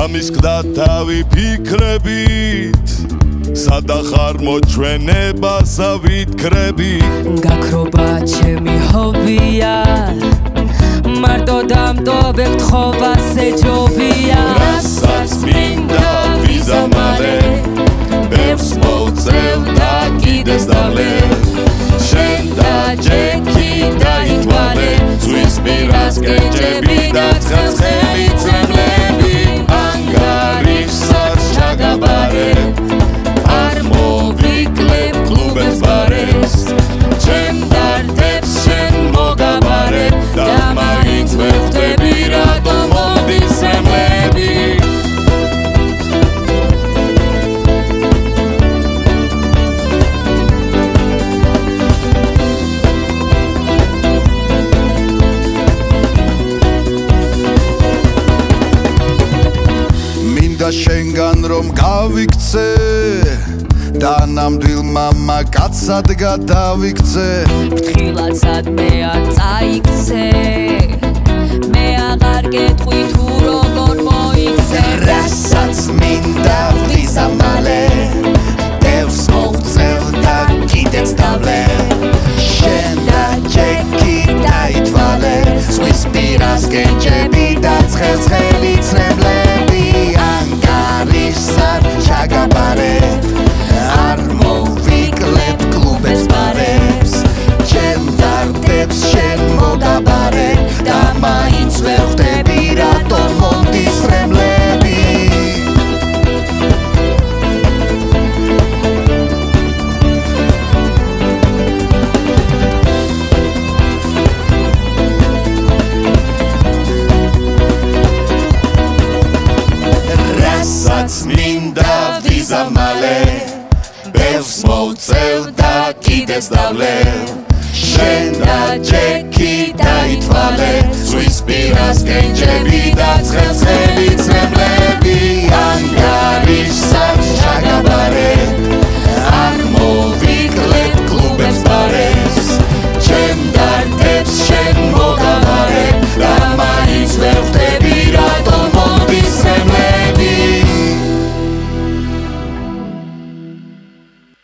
გამისხდა თავი ფიქრებით სადახარ მოჩვენებასა ვითქრები გაქრობა ჩემი ჰობია მარტო დამტოვებ თხოვასე ჯობია რასაც მინდა ვიზა მალე ბევრს მოვწევ და კიდეს დავლე შენ და ჯექი დაითვალე ზღვის პირას კენჭები და ცხელი წრემლები ანგარიშსად ჩაგაბარე არ მოვიკლებ კლუბებს ბარებს ჩემ დარდებს შენ მოგაბარე და მაინც ვერ ხვდები რატომ მოდის წრემლები მინდა შენგან რომ გავიქცე და ნამდვილმა მაკაცად გადავიქცე ფრთხილაცად მე არ წაიქცე მე აღარ გეტყვი თუ როგორ მოიქცე რასაც მინდა ვიზა მალე ბევრს მოვწევ და კიდეც დავლე შენ და ჯექი დაითვალე ზღვის პირას კენჭები და ცხელი წრემლები ანგარიშსად ჩაგაბარე არ მოვიკლებ კლუბებს ბარებს ჩემ დარდებს შენ მოგაბარე და მაინც ვერ ხვდები რატომ მოდის წრემლები რასაც მინდა ვიზა მალე ბევრს მოვწევ და კიდეც დავლე შენ და ჯექი დაითვალე ზღვის პირას კენჭები და ცხელი წრემლები